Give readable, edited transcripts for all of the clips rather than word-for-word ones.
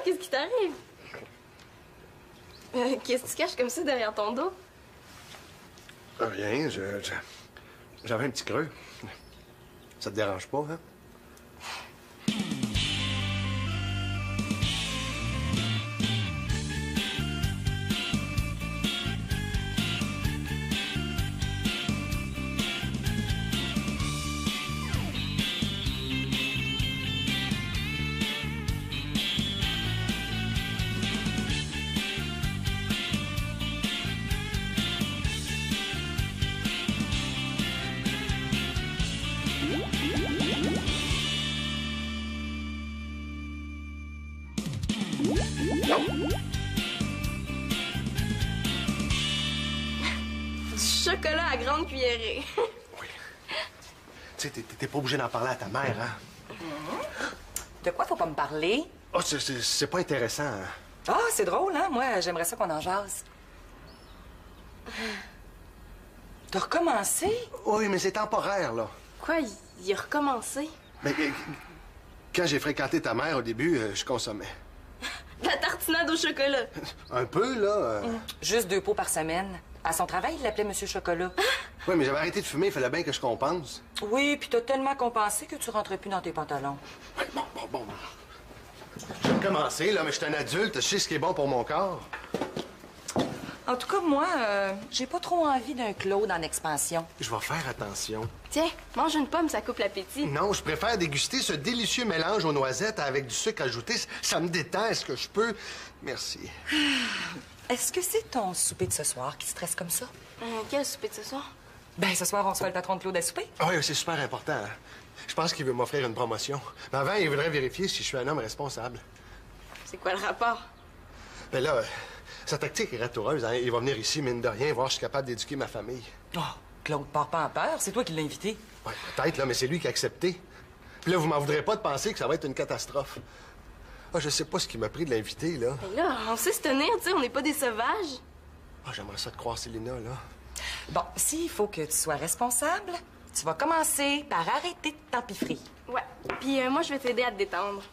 qu'est-ce qui t'arrive? Qu'est-ce que tu caches comme ça derrière ton dos? Rien, j'avais un petit creux. Ça te dérange pas, hein? Du chocolat à grande cuillerée. Oui. Tu sais, t'es pas obligé d'en parler à ta mère, hein? De quoi faut pas me parler? Oh, c'est pas intéressant. Hein? Ah, c'est drôle, hein? Moi, j'aimerais ça qu'on en jase. T'as recommencé? Oui, mais c'est temporaire, là. Quoi, il a recommencé? Mais quand j'ai fréquenté ta mère, au début, je consommais. La tartinade au chocolat. Un peu, là. Juste 2 pots par semaine. À son travail, il l'appelait Monsieur Chocolat. Oui, mais j'avais arrêté de fumer, il fallait bien que je compense. Oui, puis t'as tellement compensé que tu rentrais plus dans tes pantalons. Oui, bon. Je vais commencer, là, mais je suis un adulte, je sais ce qui est bon pour mon corps. En tout cas, moi, j'ai pas trop envie d'un Claude en expansion. Je vais faire attention. Tiens, mange une pomme, ça coupe l'appétit. Non, je préfère déguster ce délicieux mélange aux noisettes avec du sucre ajouté. Ça me détend, est-ce que je peux? Merci. Est-ce que c'est ton souper de ce soir qui stresse comme ça? Quel souper de ce soir? Ben, ce soir, on se fait le patron de Claude à souper. Ah oui, c'est super important. Hein? Je pense qu'il veut m'offrir une promotion. Mais avant, il voudrait vérifier si je suis un homme responsable. C'est quoi le rapport? Ben là, sa tactique est ratoureuse. Hein? Il va venir ici, mine de rien, voir si je suis capable d'éduquer ma famille. Oh, Claude, pars pas en peur. C'est toi qui l'as invité. Oui, peut-être, là, mais c'est lui qui a accepté. Puis là, vous m'en voudrez pas de penser que ça va être une catastrophe. Ah, je sais pas ce qui m'a pris de l'inviter, là. Ben là, on sait se tenir, tu sais, on n'est pas des sauvages. Ah, j'aimerais ça te croire, Célina, là. Bon, s'il faut que tu sois responsable, tu vas commencer par arrêter de t'empiffrer. Ouais. Puis moi, je vais t'aider à te détendre.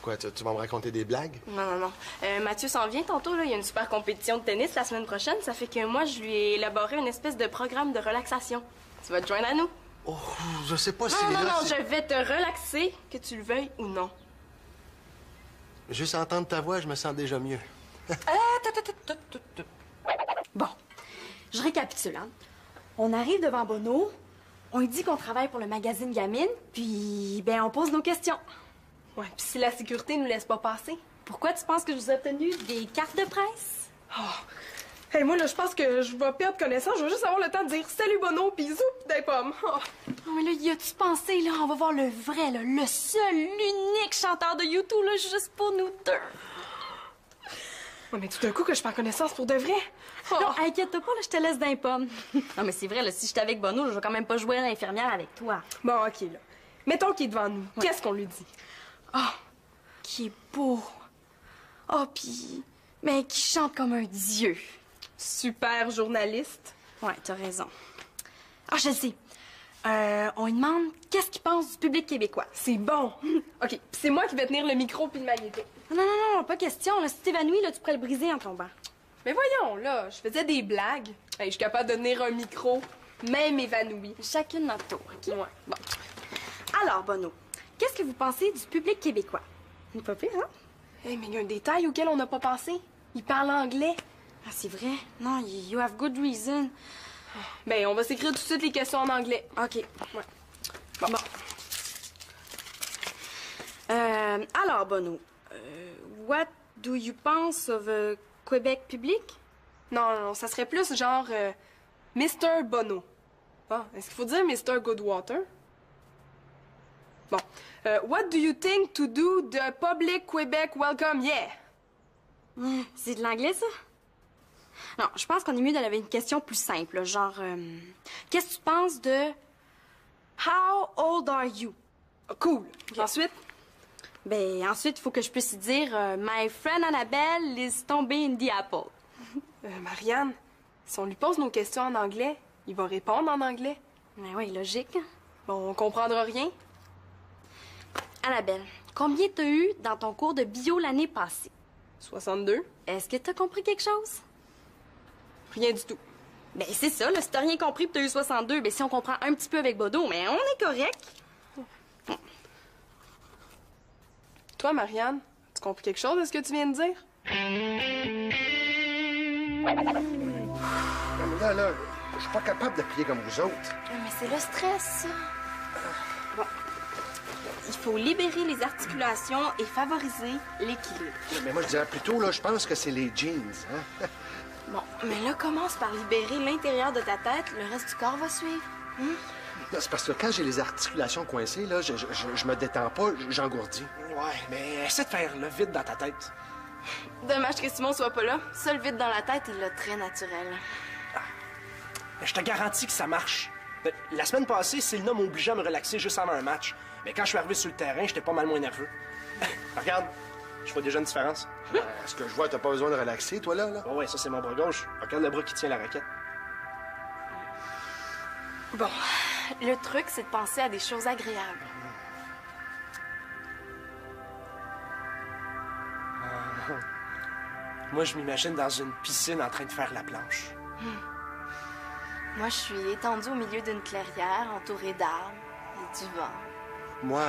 Quoi, tu vas me raconter des blagues? Non. Mathieu s'en vient tantôt, là. Il y a une super compétition de tennis la semaine prochaine. Ça fait que moi, je lui ai élaboré une espèce de programme de relaxation. Tu vas te joindre à nous? Oh, je sais pas si... Non, je vais te relaxer, que tu le veuilles ou non. Juste entendre ta voix, je me sens déjà mieux. Bon, je récapitule, hein. On arrive devant Bono, on lui dit qu'on travaille pour le magazine Gamine, puis, ben, on pose nos questions. Ouais, puis si la sécurité nous laisse pas passer? Pourquoi tu penses que je vous ai obtenu des cartes de presse? Oh. Hey, moi, là, je pense que je vais perdre connaissance. Je vais juste avoir le temps de dire salut Bono, pis zoup, des pommes. Oh. Oh, mais là, y a-tu pensé, là? On va voir le vrai, là, le seul, l'unique chanteur de YouTube, là, juste pour nous deux. Ouais, mais tout d'un coup, que je perds connaissance pour de vrai. Oh. Non, inquiète-toi pas, là, je te laisse d'un pomme. Non, mais c'est vrai, là, si j'étais avec Bono, je vais quand même pas jouer à l'infirmière avec toi. Bon, OK, là. Mettons qu'il est devant nous. Ouais. Qu'est-ce qu'on lui dit? Oh, qui est beau. Oh, pis... mais qui chante comme un dieu. Super journaliste. Ouais, t'as raison. Ah, je le sais. On lui demande qu'est-ce qu'il pense du public québécois. C'est bon. OK, pis c'est moi qui vais tenir le micro puis le magnéto. Non, pas question. Là, si t'évanouis, là, tu pourrais le briser en tombant. Mais voyons, là, je faisais des blagues. Hey, je suis capable de tenir un micro, même évanoui. Chacune notre tour, OK? Ouais. Bon. Alors, Bono, qu'est-ce que vous pensez du public québécois? Pas pire, hein? Hey, mais il y a un détail auquel on n'a pas pensé. Il parle anglais. Ah, c'est vrai? Non, you have good reason. Ben, on va s'écrire tout de suite les questions en anglais. OK. Ouais. Bon. Alors, Bono, what do you pense of Québec public? Non, ça serait plus genre Mr. Bono. Ah, est-ce qu'il faut dire Mr. Goodwater? Bon. What do you think to do the public Québec welcome? Yeah! C'est de l'anglais, ça? Non, je pense qu'on est mieux d'aller avec une question plus simple, genre... qu'est-ce que tu penses de... How old are you? Cool. Ensuite? Ben, ensuite, il faut que je puisse dire My friend Annabelle is tombée in the apple. Marianne, si on lui pose nos questions en anglais, il va répondre en anglais. Ben oui, logique. Bon, on comprendra rien. Annabelle, combien t'as eu dans ton cours de bio l'année passée? 62. Est-ce que t'as compris quelque chose? Rien du tout. Ben, c'est ça, là. Si t'as rien compris pis t'as eu 62, ben, si on comprend un petit peu avec Bodo, mais on est correct. Toi, Marianne, tu compris quelque chose de ce que tu viens de dire? Là, je suis pas capable de plier comme vous autres. Mais c'est le stress, ça. Bon. Il faut libérer les articulations et favoriser l'équilibre. Mais moi, je dirais plutôt, là, je pense que c'est les jeans, hein? Bon, mais là, commence par libérer l'intérieur de ta tête. Le reste du corps va suivre. Non, c'est parce que quand j'ai les articulations coincées, là, je me détends pas, j'engourdis. Ouais, mais essaie de faire le vide dans ta tête. Dommage que Simon soit pas là. Ça, le vide dans la tête, il l'a très naturel. Mais je te garantis que ça marche. La semaine passée, Céline m'a obligé à me relaxer juste avant un match. Mais quand je suis arrivé sur le terrain, j'étais pas mal moins nerveux. Regarde, je vois déjà une différence. Est-ce que je vois, t'as pas besoin de relaxer, toi, là? Oh ouais, ça c'est mon bras gauche. Regarde le bras qui tient la raquette. Bon, le truc, c'est de penser à des choses agréables. Moi, je m'imagine dans une piscine en train de faire la planche. Moi, je suis étendue au milieu d'une clairière, entourée d'arbres et du vent. Moi,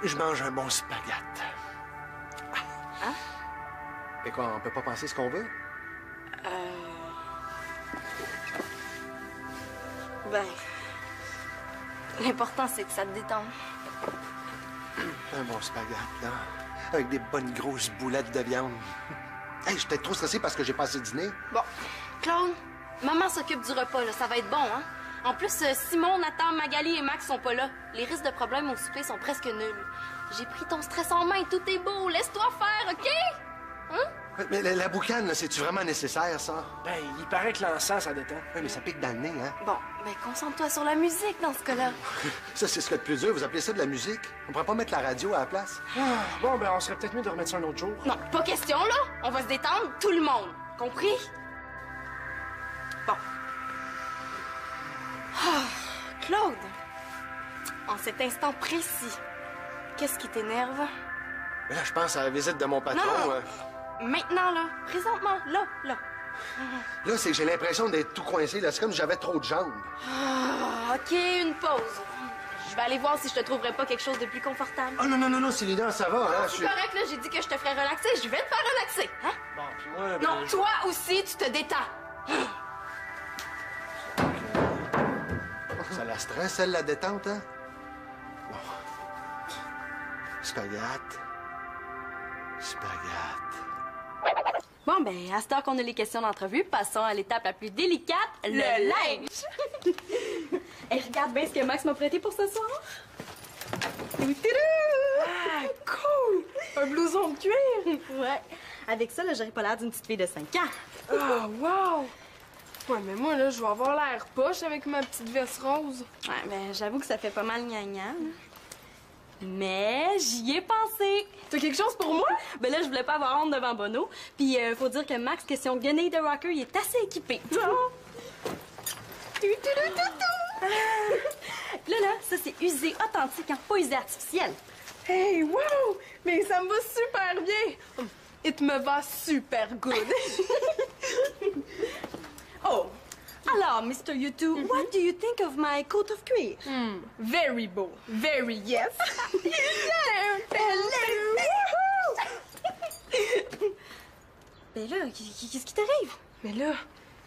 je mange un bon spaghette. Hein? Et quoi, on peut pas penser ce qu'on veut? Ben... L'important, c'est que ça te détende. Un bon spaghette, là. Avec des bonnes grosses boulettes de viande. Hey, je suis peut-être trop stressé parce que j'ai pas assez dîné. Bon, Claude, maman s'occupe du repas, là. Ça va être bon, hein? En plus, Simon, Nathan, Magali et Max sont pas là. Les risques de problèmes au souper sont presque nuls. J'ai pris ton stress en main, tout est beau. Laisse-toi faire, OK? Hein? Mais la boucane, là, c'est-tu vraiment nécessaire, ça? Ben, il paraît que l'encens, ça détend. Oui, mais ça pique dans le nez, hein? Bon, ben concentre-toi sur la musique dans ce cas-là. Ça, c'est ce qu'il y a de plus dur. Vous appelez ça de la musique? On pourrait pas mettre la radio à la place? Bon, ben, on serait peut-être mieux de remettre ça un autre jour. Non, pas question, là. On va se détendre, tout le monde. Compris? Bon. Ah, Claude, en cet instant précis, qu'est-ce qui t'énerve? Mais là, je pense à la visite de mon patron. Non. Maintenant, là. Présentement, là. Là, c'est que j'ai l'impression d'être tout coincé. Là, c'est comme si j'avais trop de jambes. Ah, OK, une pause. Je vais aller voir si je te trouverai pas quelque chose de plus confortable. Oh non, Célina, ça va, là. C'est correct, là. J'ai dit que je te ferais relaxer. Je vais te faire relaxer, hein? Bon, puis moi, ben, Non, toi aussi, tu te détends. Ça la stresse, elle, la détente, hein? Bon. Spaghette. Bon, ben, à cette heure qu'on a les questions d'entrevue, passons à l'étape la plus délicate, le linge. Et regarde bien ce que Max m'a prêté pour ce soir. Ah, cool! Un blouson de cuir! Ouais. Avec ça, là, j'aurais pas l'air d'une petite fille de 5 ans. Ah, wow! Ouais, mais moi, là, je vais avoir l'air poche avec ma petite veste rose. Ouais, ben, j'avoue que ça fait pas mal gna-gna. Mais j'y ai pensé. T'as quelque chose pour moi? Ben là, je voulais pas avoir honte devant Bono. Puis, faut dire que Max, question Gunny de Rocker, il est assez équipé. Là, ça, c'est usé authentique, hein, pas usé artificiel. Hey, wow! Mais ça me va super bien! It me va super good! Oh! Alors, Mr. U2, what do you think of my coat of cuir? Very beau. Very yes. Ben là, qu'est-ce qui t'arrive? Mais là,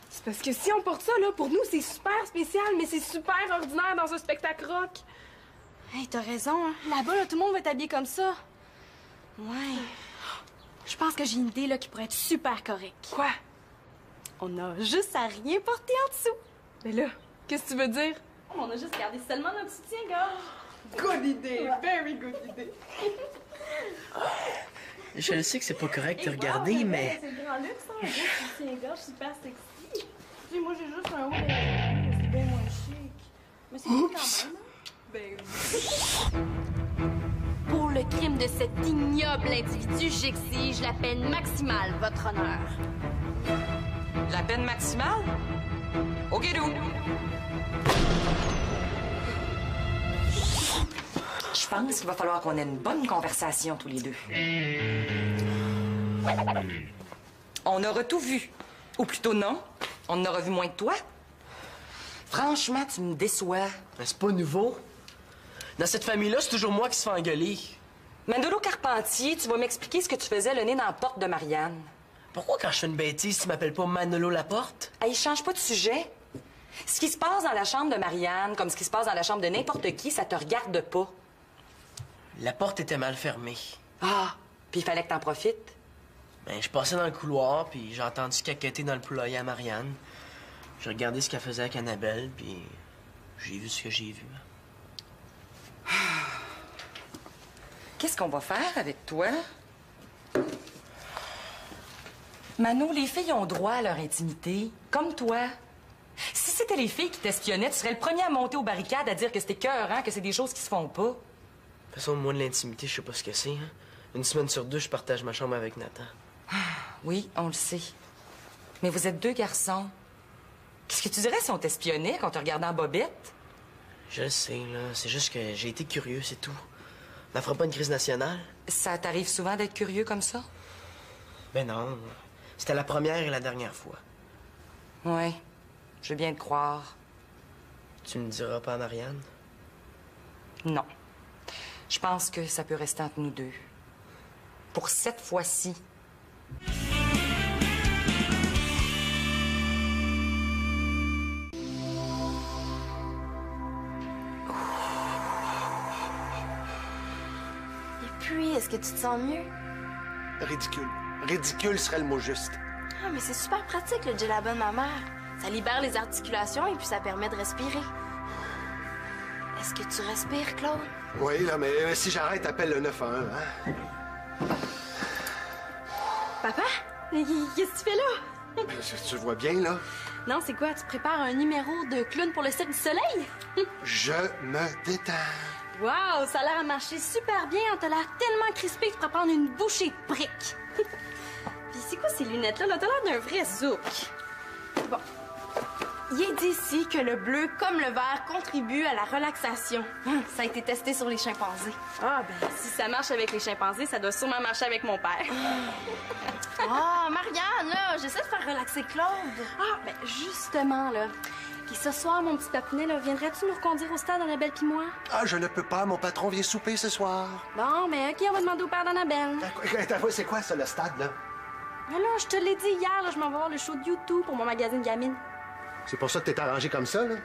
c'est parce que si on porte ça, là, pour nous, c'est super spécial, mais c'est super ordinaire dans un spectacle rock. Hey, t'as raison, hein. Là-bas, là, tout le monde va être habillé comme ça. Ouais. Je pense que j'ai une idée, là, qui pourrait être super correcte. Quoi? On a juste à rien porter en dessous. Mais là, qu'est-ce que tu veux dire? On a juste gardé seulement notre soutien-gorge. Good idée. Very good idée. Je le sais que c'est pas correct de regarder, mais... C'est le grand luxe, hein, un gros soutien-gorge super sexy. Tu sais, moi, j'ai juste un haut de c'est bien moins chic. Mais c'est cool quand même, hein? Ben, Pour le crime de cet ignoble individu, j'exige la peine maximale, votre honneur. La peine maximale? OK, nous. Je Je pense qu'il va falloir qu'on ait une bonne conversation tous les deux. On aura tout vu. Ou plutôt non, on en aura vu moins que toi. Franchement, tu me déçois. Mais c'est pas nouveau. Dans cette famille-là, c'est toujours moi qui se fais engueuler. Manolo Carpentier, tu vas m'expliquer ce que tu faisais le nez dans la porte de Marianne. Pourquoi quand je fais une bêtise, tu m'appelles pas Manolo Laporte? Hey, change pas de sujet. Ce qui se passe dans la chambre de Marianne, comme ce qui se passe dans la chambre de n'importe qui, ça te regarde pas. La porte était mal fermée. Ah, puis il fallait que t'en profites. Ben, je passais dans le couloir, puis j'ai entendu caqueter dans le poulailler à Marianne. J'ai regardé ce qu'elle faisait avec Annabelle, puis j'ai vu ce que j'ai vu. Qu'est-ce qu'on va faire avec toi? Mano, les filles ont droit à leur intimité, comme toi. Si c'était les filles qui t'espionnaient, tu serais le premier à monter aux barricades à dire que c'était écœurant, que c'est des choses qui se font pas. De toute façon, moi, de l'intimité, je sais pas ce que c'est. Hein? Une semaine sur deux, je partage ma chambre avec Nathan. Oui, on le sait. Mais vous êtes deux garçons. Qu'est-ce que tu dirais si on t'espionnait quand on te regardait en bobette? Je le sais, là. C'est juste que j'ai été curieux, c'est tout. On n'en fera pas une crise nationale? Ça t'arrive souvent d'être curieux comme ça? Ben non. C'était la première et la dernière fois. Oui, je veux bien te croire. Tu ne diras pas à Marianne? Non. Je pense que ça peut rester entre nous deux. Pour cette fois-ci. Et puis, est-ce que tu te sens mieux? Ridicule. Ridicule serait le mot juste. Ah, mais c'est super pratique, le Gelabon de ma mère. Ça libère les articulations et puis ça permet de respirer. Est-ce que tu respires, Claude? Oui, là, mais si j'arrête, appelle le 911, hein? Papa? Qu'est-ce que tu fais là? Tu le vois bien, là? Non, c'est quoi? Tu prépares un numéro de clown pour le Cirque du Soleil? Je me détends. Wow, ça a l'air à marcher super bien. T'as l'air tellement crispé que tu pourrais prendre une bouchée de briques. Puis c'est quoi ces lunettes-là? Là, t'as l'air d'un vrai zouk. Bon. Il est dit ici que le bleu, comme le vert, contribue à la relaxation. Ça a été testé sur les chimpanzés. Ah, ben, si ça marche avec les chimpanzés, ça doit sûrement marcher avec mon père. Oh, Marianne, là, j'essaie de faire relaxer Claude. Ah, ben, justement, là. Et ce soir, mon petit papinet, là, viendrais-tu nous reconduire au stade, Annabelle pis moi? Ah, je ne peux pas. Mon patron vient souper ce soir. Bon, ben, OK, on va demander au père d'Annabelle. C'est quoi, ça, le stade, là? Mais là, je te l'ai dit hier, là, je m'en vais voir le show de YouTube pour mon magazine Gamine. C'est pour ça que t'es arrangé comme ça, là?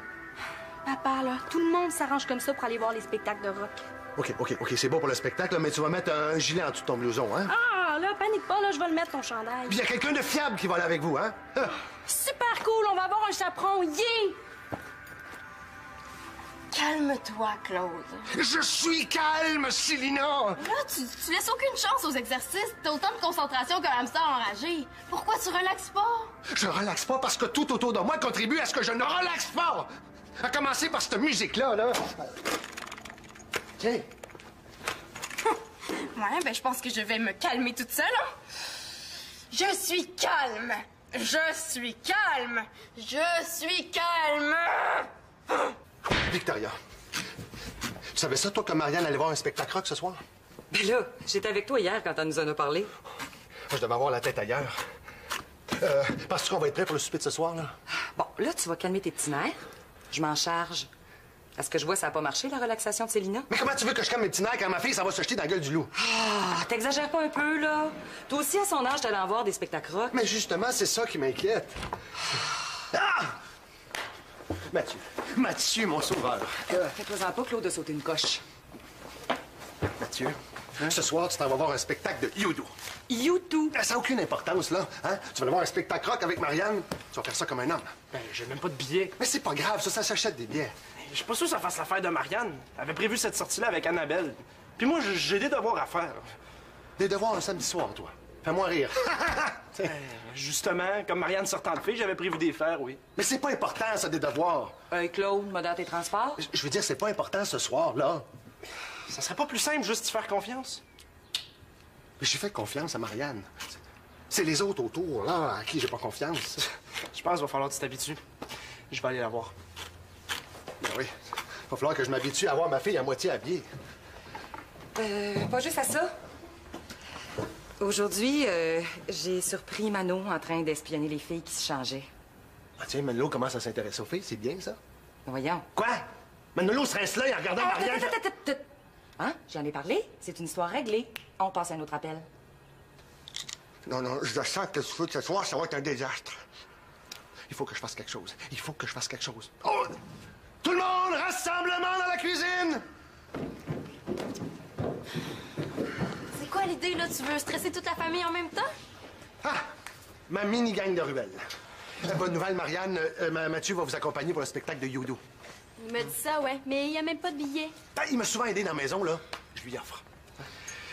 Papa, là, tout le monde s'arrange comme ça pour aller voir les spectacles de rock. OK, c'est beau pour le spectacle, mais tu vas mettre un gilet en dessous de ton blouson, hein? Ah, là, panique pas, là, je vais le mettre, ton chandail. Puis il y a quelqu'un de fiable qui va aller avec vous, hein? Ah. Super cool, on va avoir un chaperon, yeah! Calme-toi, Claude. Je suis calme, Célina! Là, tu laisses aucune chance aux exercices. T'as autant de concentration qu'un hamster enragé. Pourquoi tu relaxes pas? Je relaxe pas parce que tout autour de moi contribue à ce que je ne relaxe pas! À commencer par cette musique-là, là. Tiens. Ouais, ben, je pense que je vais me calmer toute seule, hein? Je suis calme! Je suis calme! Je suis calme! Victoria, tu savais ça, toi, que Marianne allait voir un spectacle rock ce soir? Ben là, j'étais avec toi hier quand on nous en a parlé. Je devais avoir la tête ailleurs. Penses-tu qu'on va être prêt pour le souper de ce soir, là? Bon, là, tu vas calmer tes petits nerfs. Je m'en charge. À ce que je vois, ça n'a pas marché, la relaxation de Célina. Mais comment tu veux que je calme mes petits nerfs quand ma fille, ça va se jeter dans la gueule du loup? Ah, t'exagères pas un peu, là. Toi aussi, à son âge, t'allais en voir des spectacles rock. Mais justement, c'est ça qui m'inquiète. Ah! Mathieu, mon sauveur. Fais-toi-en pas, Claude, de sauter une coche. Mathieu, ce soir, tu t'en vas voir un spectacle de Youdou. YouTube. Ça n'a aucune importance, là. Hein? Tu vas aller voir un spectacle rock avec Marianne. Tu vas faire ça comme un homme. Ben, j'ai même pas de billets. Mais c'est pas grave, ça s'achète des billets. Je suis pas sûr que ça fasse l'affaire de Marianne. Elle avait prévu cette sortie-là avec Annabelle. Puis moi, j'ai des devoirs à faire. Des devoirs un samedi soir, toi. Fais-moi rire. Justement, comme Marianne sortant de fille, j'avais prévu des faire, oui. Mais c'est pas important, ça, des devoirs. Claude, m'a dans tes transports. Je veux dire, c'est pas important ce soir, là. Ça serait pas plus simple juste de faire confiance? Mais j'ai fait confiance à Marianne. C'est les autres autour, là, à qui j'ai pas confiance. Je pense qu'il va falloir que tu t'habitues. Je vais aller la voir. Ben oui. Il va falloir que je m'habitue à voir ma fille à moitié habillée. Pas juste à ça. Aujourd'hui, j'ai surpris Mano en train d'espionner les filles qui se changeaient. Ah tiens, Manolo commence à s'intéresser aux filles, c'est bien ça? Voyons. Quoi? Manolo se reste là et regardant Marianne... Hein? J'en ai parlé. C'est une histoire réglée. On passe à un autre appel. Non, je sens que ce soir, ça va être un désastre. Il faut que je fasse quelque chose. Il faut que je fasse quelque chose. Oh! Tout le monde, rassemblement dans la cuisine! C'est quoi l'idée, là? Tu veux stresser toute la famille en même temps? Ah! Ma mini-gang de ruelles. La bonne nouvelle, Marianne, Mathieu va vous accompagner pour le spectacle de Youdou. Il m'a dit ça, ouais. Mais il n'y a même pas de billet. Ah, il m'a souvent aidé dans la maison, là. Je lui offre.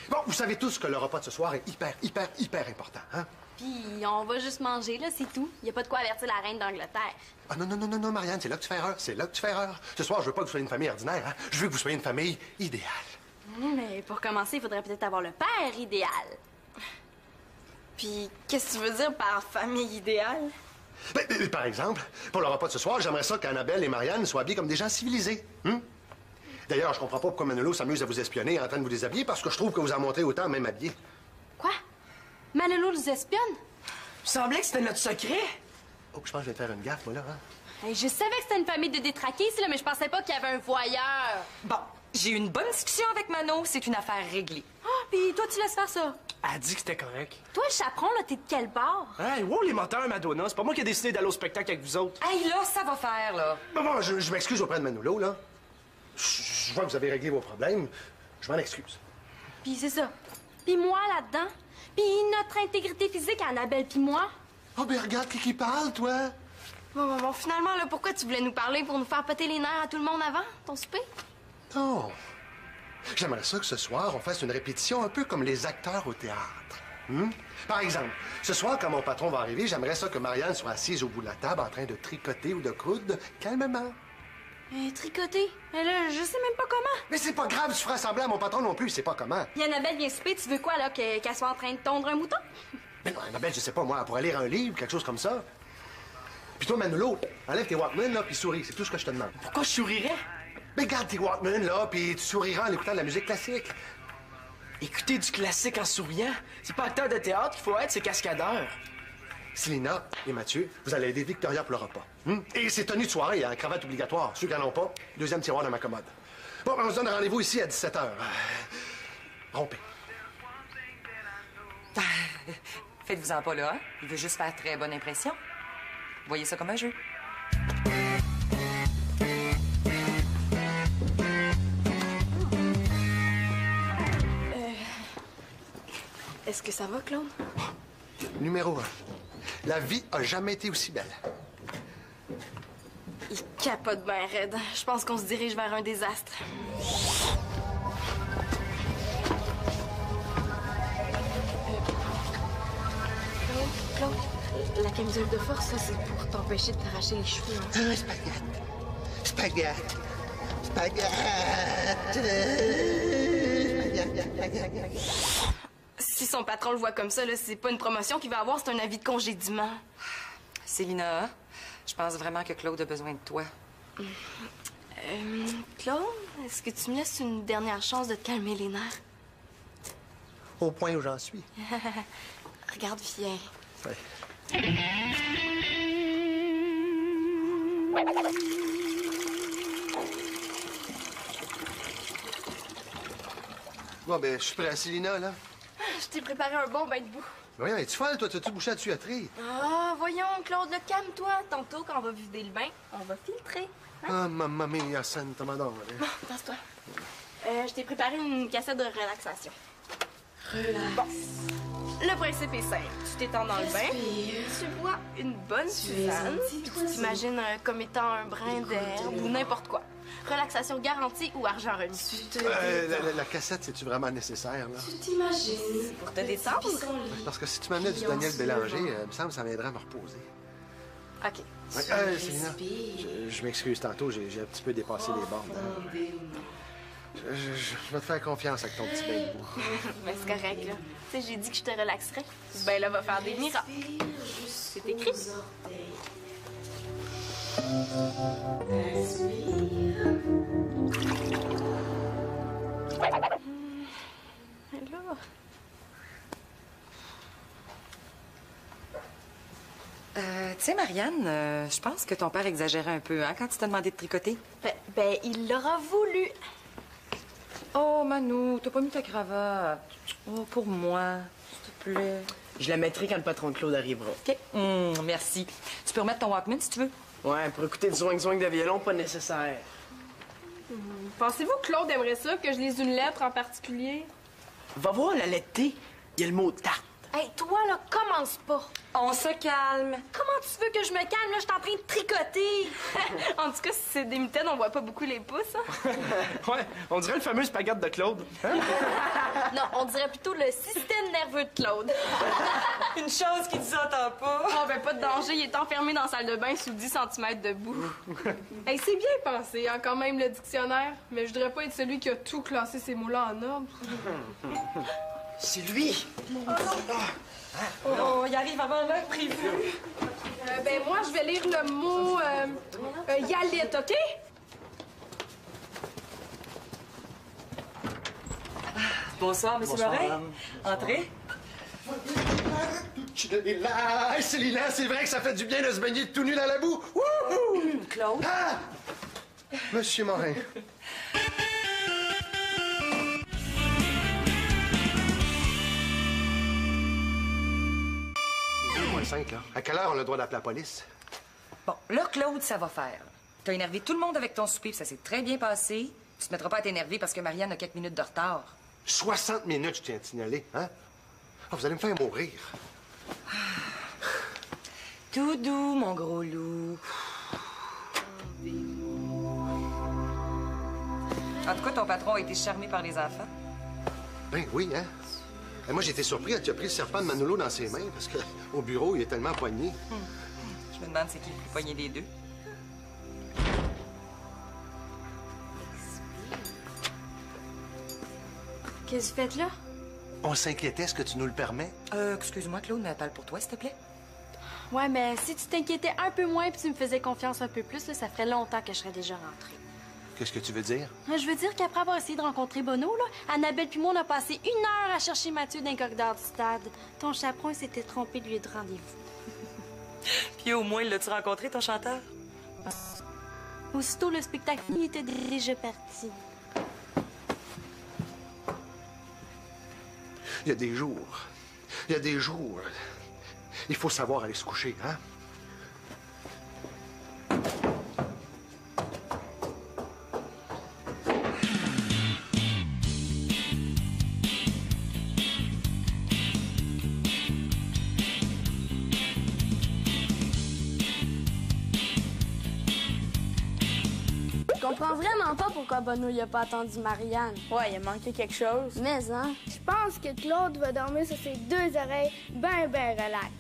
Bon, vous savez tous que le repas de ce soir est hyper important, hein? Puis on va juste manger, là, c'est tout. Il n'y a pas de quoi avertir la reine d'Angleterre. Ah non, Marianne, c'est là que tu fais erreur. C'est là que tu fais erreur. Ce soir, je veux pas que vous soyez une famille ordinaire, hein? Je veux que vous soyez une famille idéale. Mais pour commencer, il faudrait peut-être avoir le père idéal. Puis, qu'est-ce que tu veux dire par famille idéale? Par exemple, pour le repas de ce soir, j'aimerais ça qu'Annabelle et Marianne soient habillées comme des gens civilisés. D'ailleurs, je comprends pas pourquoi Manolo s'amuse à vous espionner en train de vous déshabiller, parce que je trouve que vous en montez autant, même habillés. Quoi? Manolo nous espionne? Il me semblait que c'était notre secret. Oh, je pense que je vais te faire une gaffe, moi, là, hein? Hey, je savais que c'était une famille de détraqués ici, là, mais je pensais pas qu'il y avait un voyeur. Bon, j'ai eu une bonne discussion avec Mano. C'est une affaire réglée. Ah, puis toi, tu laisses faire ça. Elle a dit que c'était correct. Toi, le chaperon, là, t'es de quel bord? Hey, wow, les menteurs, Madonna. C'est pas moi qui ai décidé d'aller au spectacle avec vous autres. Hey, là, ça va faire, là. Bon, je m'excuse auprès de Manolo, là. Je vois que vous avez réglé vos problèmes. Je m'en excuse. Puis c'est ça. Puis moi, là-dedans. Puis notre intégrité physique, Annabelle puis moi. Oh, ben regarde qui parle, toi. Bon, finalement, là, pourquoi tu voulais nous parler pour nous faire péter les nerfs à tout le monde avant, ton souper? Non. J'aimerais ça que ce soir, on fasse une répétition un peu comme les acteurs au théâtre. Par exemple, ce soir, quand mon patron va arriver, j'aimerais ça que Marianne soit assise au bout de la table en train de tricoter ou de coudre calmement. Tricoter? Mais là, je sais même pas comment. Mais c'est pas grave, tu feras semblant à mon patron non plus, il sait pas comment. Puis Annabelle vient souper, tu veux quoi, là, qu'elle soit en train de tondre un mouton? Mais non, Annabelle, je sais pas, moi, elle pourrait lire un livre, quelque chose comme ça. Puis toi, Manolo, enlève tes Walkman, là, puis souris, c'est tout ce que je te demande. Pourquoi je sourirais? Mais garde tes Walkman, là, puis tu souriras en écoutant de la musique classique. Écouter du classique en souriant, c'est pas acteur de théâtre qu'il faut être, c'est cascadeur. Célina et Mathieu, vous allez aider Victoria pour le repas. Et c'est tenue de soirée, hein, cravate obligatoire. Ceux qui n'en ont pas, deuxième tiroir dans ma commode. Bon, on se donne rendez-vous ici à 17h. Rompez. Faites-vous-en pas là, hein? Il veut juste faire très bonne impression. Voyez ça comme un jeu. Est-ce que ça va, Claude? Numéro 1. La vie a jamais été aussi belle. Il capote bien raide. Je pense qu'on se dirige vers un désastre. Claude, la camisole de force, ça, c'est pour t'empêcher de t'arracher les cheveux. Hein? Spaghetti. Si son patron le voit comme ça, là, c'est pas une promotion qu'il va avoir, c'est un avis de congédiement. Célina, je pense vraiment que Claude a besoin de toi. Claude, est-ce que tu me laisses une dernière chance de te calmer les nerfs? Au point où j'en suis. Regarde, viens. Ouais. Bon, ben, je suis prêt à Célina, là. Je t'ai préparé un bon bain de boue. Voyons, es-tu folle, toi? T'as-tu bouché à la tuyauterie? Ah, voyons, Claude, calme-toi. Tantôt, quand on va vider le bain, on va filtrer. Ah, mamma mia, santa madonna. Bon, tasse-toi. Je t'ai préparé une cassette de relaxation. Bon. Le principe est simple. Tu t'étends dans le bain, tu bois une bonne tisane, puis tu t'imagines comme étant un brin d'herbe ou n'importe quoi. Relaxation garantie ou argent remis. La cassette, c'est-tu vraiment nécessaire, là? Tu t'imagines pour te détendre? Parce que si tu m'amenais du Daniel Bélanger, il me semble que ça m'aiderait à me reposer. OK. Ouais, Célina, je m'excuse tantôt, j'ai un petit peu dépassé les bornes. Hein. Je vais te faire confiance avec ton petit bain de boue. Mais c'est correct, là. Tu sais, j'ai dit que je te relaxerais. Ce bain-là va faire des miracles. C'est écrit. sais, Marianne, je pense que ton père exagérait un peu, hein, quand il t'a demandé de tricoter. Ben, il l'aura voulu. Oh, Manu, t'as pas mis ta cravate. Oh, pour moi, s'il te plaît. Je la mettrai quand le patron de Claude arrivera. OK. Merci. Tu peux remettre ton Walkman si tu veux. Ouais, pour écouter du zoing-zoing de violon, pas nécessaire. Pensez-vous que Claude aimerait ça, que je lise une lettre en particulier? Va voir la lettre T. Il y a le mot tarte. Hey, toi, là, commence pas. On se calme. Comment tu veux que je me calme? Là, je suis en train de tricoter. En tout cas, si c'est des mitaines, on voit pas beaucoup les pouces, hein? Ouais, on dirait le fameux spaghette de Claude. Hein? Non, on dirait plutôt le système nerveux de Claude. Une chose qui nous entend pas. Oh, ben pas de danger, il est enfermé dans la salle de bain sous 10 cm de boue. Hey, c'est bien pensé, hein, quand même, le dictionnaire. Mais je voudrais pas être celui qui a tout classé ces mots-là en ordre. C'est lui. Oh, il arrive avant l'heure prévue. Ben moi, je vais lire le mot Yalit, OK? Bonsoir, Monsieur Morin. Entrez. Hey, Célina, c'est vrai que ça fait du bien de se baigner tout nu dans la boue. Wouhou! Claude. Ah! Monsieur Morin. Là. À quelle heure on a le droit d'appeler la police? Bon, là, Claude, ça va faire. T'as énervé tout le monde avec ton souper, puis ça s'est très bien passé. Tu te mettras pas à t'énerver parce que Marianne a quelques minutes de retard. 60 minutes, je tiens à te signaler, hein? Oh, vous allez me faire mourir. Tout doux, mon gros loup. En tout cas, ton patron a été charmé par les enfants. Ben oui, hein? Et moi, j'ai été surpris quand tu as pris le serpent de Manolo dans ses mains, parce qu'au bureau, il est tellement poigné. Je me demande c'est qui le plus poigné des deux. Qu'est-ce que vous faites là? On s'inquiétait, est-ce que tu nous le permets? Excuse-moi, Claude, mais parle pour toi, s'il te plaît. Ouais, mais si tu t'inquiétais un peu moins puis tu me faisais confiance un peu plus, là, ça ferait longtemps que je serais déjà rentrée. Qu'est-ce que tu veux dire? Je veux dire qu'après avoir essayé de rencontrer Bono, là, Annabelle puis moi, on a passé 1 heure à chercher Mathieu dans les corridors du stade. Ton chaperon s'était trompé de lieu de rendez-vous. Puis au moins, l'as-tu rencontré, ton chanteur? Aussitôt, le spectacle il était déjà parti. Il y a des jours. Il y a des jours. Il faut savoir aller se coucher, hein? Je comprends vraiment pas pourquoi Bono n'a pas attendu Marianne. Ouais, il a manqué quelque chose. Mais, hein? Je pense que Claude va dormir sur ses 2 oreilles ben relax.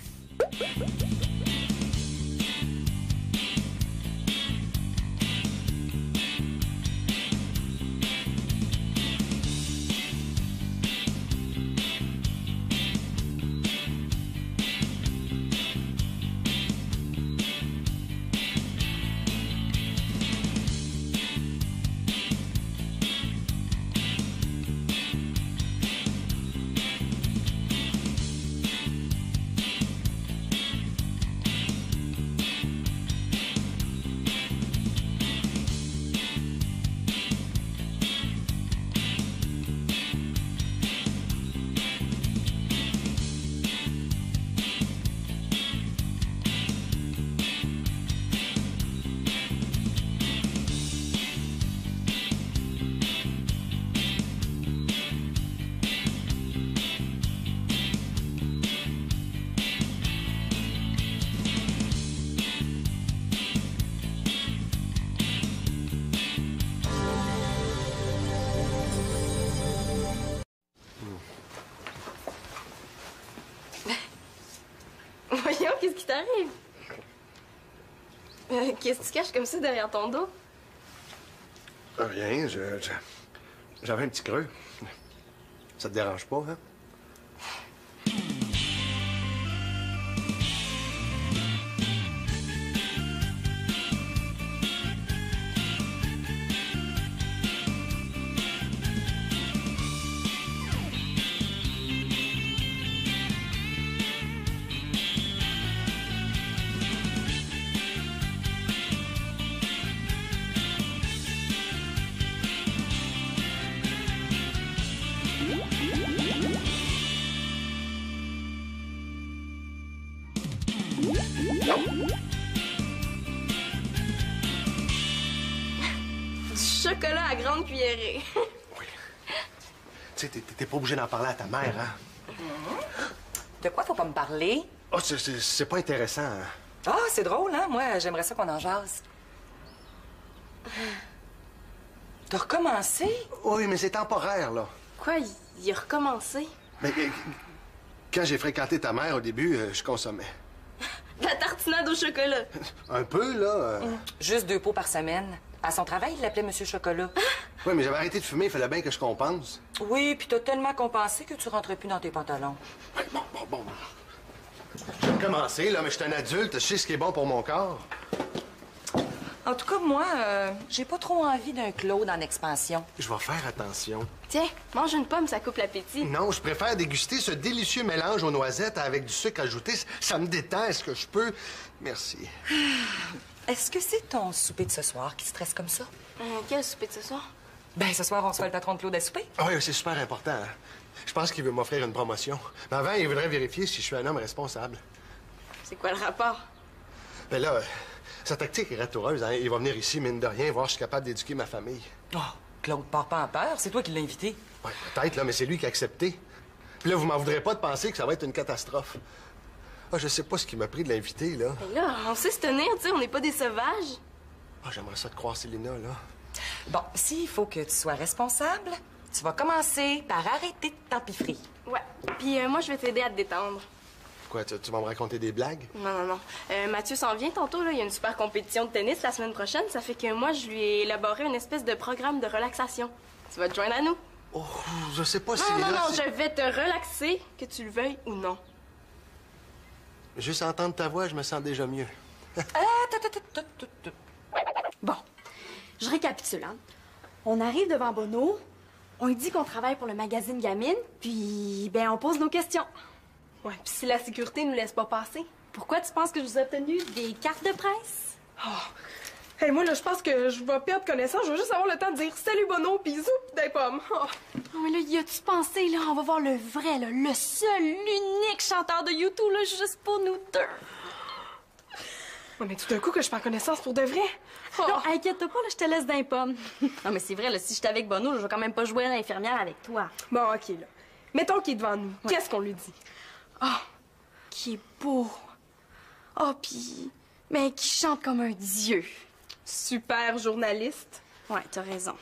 Voyons, qu'est-ce qui t'arrive? Qu'est-ce que tu caches comme ça derrière ton dos? Rien, j'avais un petit creux. Ça te dérange pas, hein? chocolat à grande cuillerée. Oui. Tu sais, t'es pas obligé d'en parler à ta mère, hein? De quoi faut pas me parler? Oh, c'est pas intéressant, hein? Ah, c'est drôle, hein? Moi, j'aimerais ça qu'on en jase. T'as recommencé? Oui, mais c'est temporaire, là. Quoi, il a recommencé? Mais quand j'ai fréquenté ta mère au début, je consommais. De la tartinade au chocolat. Un peu, là. Juste 2 pots par semaine. À son travail, il l'appelait Monsieur Chocolat. Oui, mais j'avais arrêté de fumer, il fallait bien que je compense. Oui, puis t'as tellement compensé que tu rentrais plus dans tes pantalons. Ouais, bon. Je vais commencer, là, mais je suis un adulte, je sais ce qui est bon pour mon corps. En tout cas, moi, j'ai pas trop envie d'un Claude en expansion. Je vais faire attention. Tiens, mange une pomme, ça coupe l'appétit. Non, je préfère déguster ce délicieux mélange aux noisettes avec du sucre ajouté. Ça me détend, est-ce que je peux? Merci. Est-ce que c'est ton souper de ce soir qui stresse comme ça? Quel souper de ce soir? Ben, ce soir, on se fait le patron de Claude à souper. Ah oui, c'est super important. Hein? Je pense qu'il veut m'offrir une promotion. Mais avant, il voudrait vérifier si je suis un homme responsable. C'est quoi le rapport? Ben là, sa tactique est ratoureuse. Hein? Il va venir ici, mine de rien, voir si je suis capable d'éduquer ma famille. Oh, Claude, pars pas en peur. C'est toi qui l'as invité. Ouais, peut-être, là, mais c'est lui qui a accepté. Puis là, vous m'en voudrez pas de penser que ça va être une catastrophe. Ah, je sais pas ce qui m'a pris de l'inviter, là. Mais là, on sait se tenir, tu sais, on n'est pas des sauvages. Ah, j'aimerais ça te croire, Célina, là. Bon, s'il faut que tu sois responsable, tu vas commencer par arrêter de t'empiffrer. Ouais. Puis moi, je vais t'aider à te détendre. Quoi, tu vas me raconter des blagues? Non. Mathieu s'en vient tantôt, là. Il y a une super compétition de tennis la semaine prochaine. Ça fait que moi, je lui ai élaboré une espèce de programme de relaxation. Tu vas te joindre à nous? Oh, je sais pas si... Non, je vais te relaxer, que tu le veuilles ou non. Juste entendre ta voix, je me sens déjà mieux. Bon, je récapitule, hein. On arrive devant Bono, on lui dit qu'on travaille pour le magazine Gamine, puis, ben, on pose nos questions. Ouais, puis si la sécurité nous laisse pas passer. Pourquoi tu penses que je vous ai obtenu des cartes de presse? Hey, moi, là, je pense que je vais perdre connaissance. Je vais juste avoir le temps de dire salut Bono, pis zoup, des pommes. Oh. Non, mais là, y a-tu pensé, là? On va voir le vrai, là, le seul, l'unique chanteur de YouTube, là, juste pour nous deux. Ouais, mais tout d'un coup que je prends connaissance pour de vrai. Oh. Non, inquiète-toi pas, là, je te laisse d'un pomme. Non, mais c'est vrai, là, si j'étais avec Bono, là, je vais quand même pas jouer à l'infirmière avec toi. Bon, OK, là. Mettons qu'il est devant nous. Ouais. Qu'est-ce qu'on lui dit? Qui est beau. Pis... mais qui chante comme un dieu. Super journaliste. Ouais, t'as raison.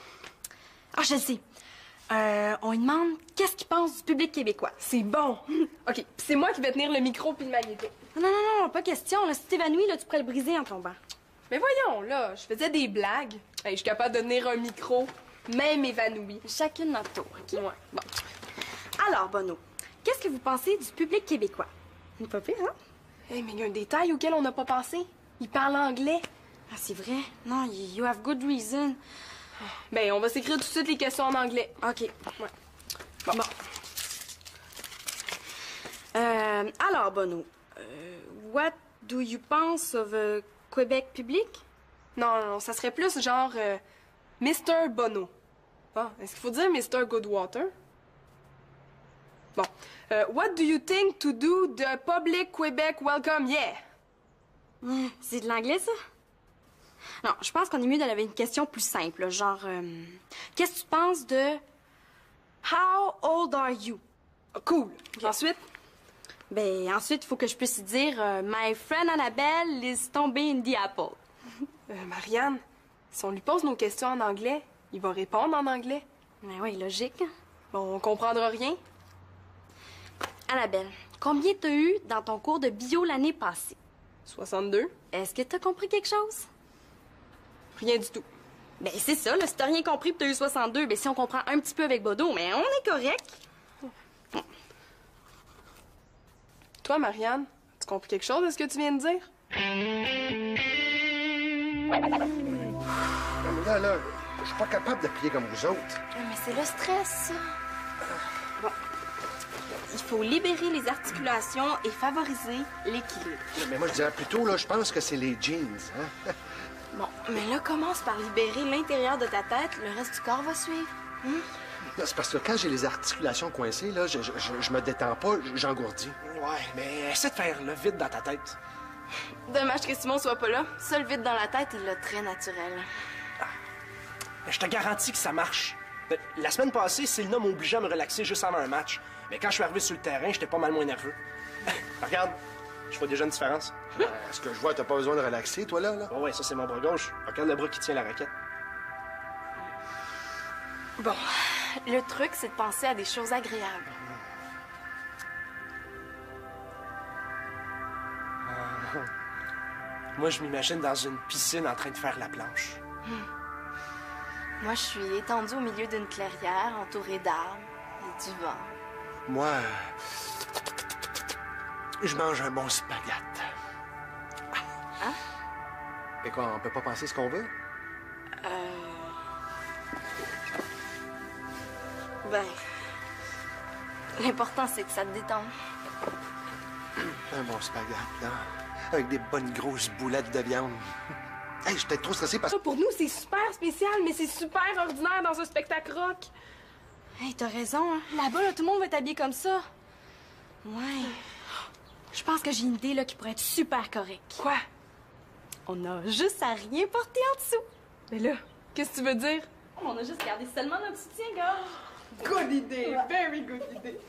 Je le sais. On lui demande qu'est-ce qu'il pense du public québécois. C'est bon. OK, pis c'est moi qui vais tenir le micro puis le magnéto. Non, pas question. Là, si t'évanouis, là, tu pourrais le briser en tombant. Mais voyons, là, je faisais des blagues. Hey, je suis capable de tenir un micro, même évanoui. Chacune notre tour, OK? Ouais. Bon. Alors, Bono, qu'est-ce que vous pensez du public québécois? Pas pire, hein? Hey, mais il y a un détail auquel on n'a pas pensé. Il parle anglais. C'est vrai. Non, you have good reason. Ben, on va s'écrire tout de suite les questions en anglais. OK. Ouais. Bon. Alors, Bono, what do you pense of Québec public? Non, ça serait plus genre Mr. Bono. Bon, est-ce qu'il faut dire Mr. Goodwater? Bon. What do you think to do the public Québec welcome? Yeah! C'est de l'anglais, ça? Non, je pense qu'on est mieux d'aller une question plus simple, là, genre... qu'est-ce que tu penses de... How old are you? Cool. Ensuite? Ben, ensuite, il faut que je puisse dire My friend Annabelle is tombée in the apple. Marianne, si on lui pose nos questions en anglais, il va répondre en anglais. Ben oui, logique. Bon, on comprendra rien. Annabelle, combien t'as eu dans ton cours de bio l'année passée? 62. Est-ce que t'as compris quelque chose? Rien du tout. Ben, c'est ça, là, si t'as rien compris pis t'as eu 62, ben si on comprend un petit peu avec Bodo, mais on est correct. Toi, Marianne, tu compris quelque chose de ce que tu viens de dire? Là, je suis pas capable de plier comme vous autres. Mais c'est le stress, ça. Bon. Il faut libérer les articulations et favoriser l'équilibre. Mais moi, je dirais plutôt, là, je pense que c'est les jeans, hein? Bon, mais là, commence par libérer l'intérieur de ta tête. Le reste du corps va suivre. Non, c'est parce que quand j'ai les articulations coincées, là, je me détends pas, j'engourdis. Ouais, mais essaie de faire le vide dans ta tête. Dommage que Simon soit pas là. Ça, le vide dans la tête, il l'a très naturel. Je te garantis que ça marche. La semaine passée, Selina m'a obligé à me relaxer juste avant un match. Mais quand je suis arrivé sur le terrain, j'étais pas mal moins nerveux. Regarde, je vois déjà une différence. Est-ce que je vois, t'as pas besoin de relaxer, toi, là? Oh ouais, ça, c'est mon bras gauche. Regarde le bras qui tient la raquette. Bon, le truc, c'est de penser à des choses agréables. Moi, je m'imagine dans une piscine en train de faire la planche. Moi, je suis étendue au milieu d'une clairière, entourée d'arbres et du vent. Moi, je mange un bon spaghette. Hein? Et quoi, on peut pas penser ce qu'on veut? Ben... L'important, c'est que ça te détende. Un bon spaghette, là. Avec des bonnes grosses boulettes de viande. Hey, je suis peut-être trop stressé parce que... Ça, pour nous, c'est super spécial, mais c'est super ordinaire dans un spectacle rock. Hey, t'as raison, hein. Là-bas, là, tout le monde va être habillé comme ça. Ouais. Je pense que j'ai une idée, là, qui pourrait être super correcte. Quoi? On a juste à rien porter en dessous. Mais là, qu'est-ce que tu veux dire? On a juste gardé seulement notre soutien-gorge. Good idée, very good idée.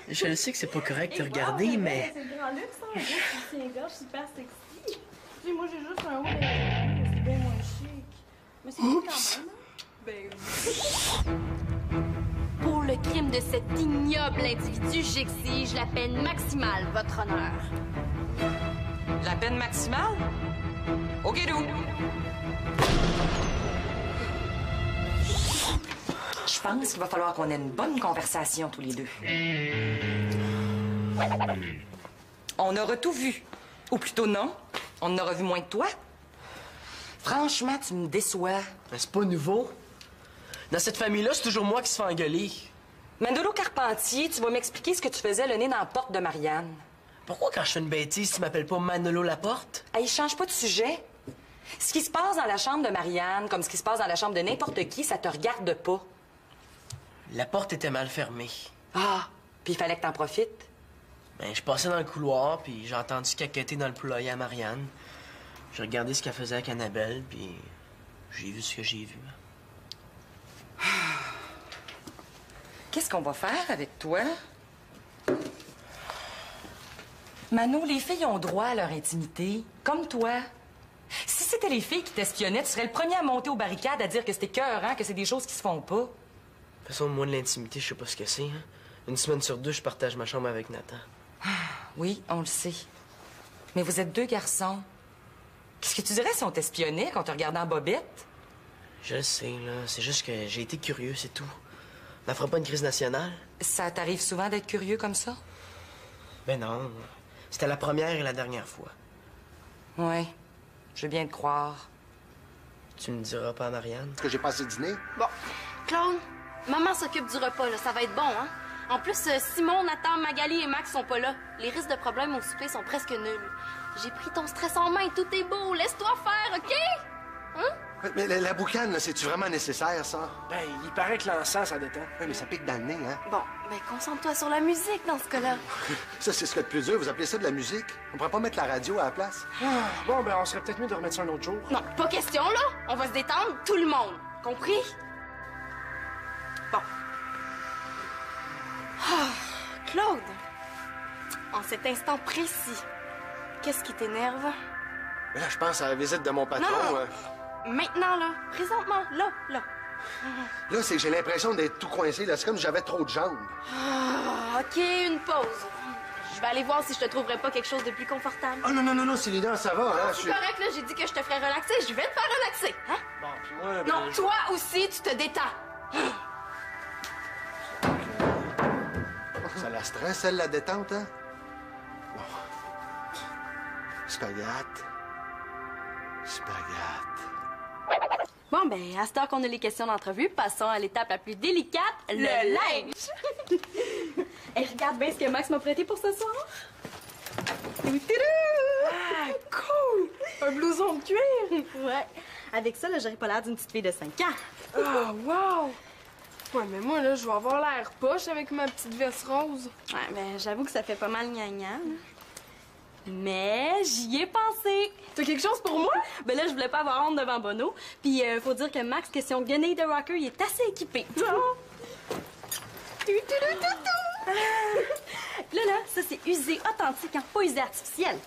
Je le sais que c'est pas correct de regarder, mais... C'est grand luxe, ça, un beau soutien-gorge super sexy. Tu sais, moi, j'ai juste un haut mais c'est bien moins chic. Mais c'est cool quand même, hein? Ben... Pour le crime de cet ignoble individu, j'exige la peine maximale, votre honneur. La peine maximale? OK, d'où? Je pense qu'il va falloir qu'on ait une bonne conversation tous les deux. On aura tout vu. Ou plutôt non, on en aura vu moins que toi. Franchement, tu me déçois. Mais c'est pas nouveau. Dans cette famille-là, c'est toujours moi qui se fais engueuler. Manolo Carpentier, tu vas m'expliquer ce que tu faisais le nez dans la porte de Marianne. Pourquoi quand je fais une bêtise, tu m'appelles pas Manolo Laporte? Hey, change pas de sujet. Ce qui se passe dans la chambre de Marianne, comme ce qui se passe dans la chambre de n'importe qui, ça te regarde pas. La porte était mal fermée. Ah, puis il fallait que t'en profites. Ben, je passais dans le couloir, puis j'ai entendu caqueter dans le poulailler à Marianne. J'ai regardé ce qu'elle faisait avec Annabelle, puis j'ai vu ce que j'ai vu. Qu'est-ce qu'on va faire avec toi? Mano, les filles ont droit à leur intimité, comme toi. Si c'était les filles qui t'espionnaient, tu serais le premier à monter aux barricades à dire que c'était écœurant, que c'est des choses qui se font pas. De toute façon, moi, de l'intimité, je sais pas ce que c'est. Hein? Une semaine sur deux, je partage ma chambre avec Nathan. Oui, on le sait. Mais vous êtes deux garçons. Qu'est-ce que tu dirais si on t'espionnait, qu'on te regardait en bobette? Je le sais, là. C'est juste que j'ai été curieux, c'est tout. On n'en fera pas une crise nationale? Ça t'arrive souvent d'être curieux comme ça? Ben non. C'était la première et la dernière fois. Oui, je veux bien te croire. Tu me diras pas à Marianne? Est-ce que j'ai passé dîner? Bon, Claude, maman s'occupe du repas, là. Ça va être bon, hein? En plus, Simon, Nathan, Magali et Max sont pas là. Les risques de problèmes au souper sont presque nuls. J'ai pris ton stress en main, tout est beau. Laisse-toi faire, OK? Hein? Mais la boucane, là, c'est-tu vraiment nécessaire, ça? Ben, il paraît que l'encens, ça détend. Oui, mais ça pique dans le nez, hein? Bon, ben concentre-toi sur la musique dans ce cas-là. Ça, c'est ce qu'il y a de plus dur. Vous appelez ça de la musique? On pourrait pas mettre la radio à la place? Bon, ben, on serait peut-être mieux de remettre ça un autre jour. Non, pas question, là. On va se détendre, tout le monde. Compris? Bon. Ah, Claude, en cet instant précis, qu'est-ce qui t'énerve? Mais là, je pense à la visite de mon patron. Non. Maintenant, là. Présentement, là. Là, c'est que j'ai l'impression d'être tout coincé. Là, c'est comme si j'avais trop de jambes. Ah, OK, une pause. Je vais aller voir si je te trouverai pas quelque chose de plus confortable. Oh non, Célina, ça va, hein? C'est correct, là. J'ai dit que je te ferais relaxer. Je vais te faire relaxer, hein? Bon, puis moi, ben, Non, toi aussi, tu te détends. Ça la stresse, elle, la détente, hein? Bon. Spaghette. Bon, ben, à ce temps qu'on a les questions d'entrevue, passons à l'étape la plus délicate, le linge. Et regarde bien ce que Max m'a prêté pour ce soir. Ah, cool! Un blouson de cuir! Ouais. Avec ça, là, j'aurais pas l'air d'une petite fille de 5 ans. Ah, wow! Ouais, mais moi, là, je vais avoir l'air poche avec ma petite veste rose. Ouais, ben, j'avoue que ça fait pas mal gnangnan. Mais j'y ai pensé. T'as quelque chose pour moi? Ben là, je voulais pas avoir honte devant Bono. Puis faut dire que Max, question guenille de rocker, il est assez équipé. Là, ça c'est usé authentique, hein, pas usé artificiel.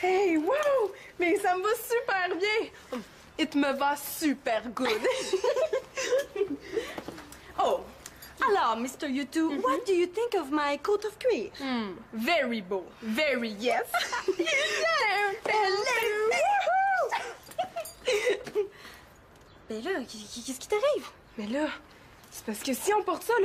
Hey, wow! Mais ça me va super bien! It me va super good! Oh! Alors, Mr. U2, what do you think of my coat of cuir? Very beau. Very yes! Ben là, qu'est-ce qui t'arrive? Mais là, c'est parce que si on porte ça, là,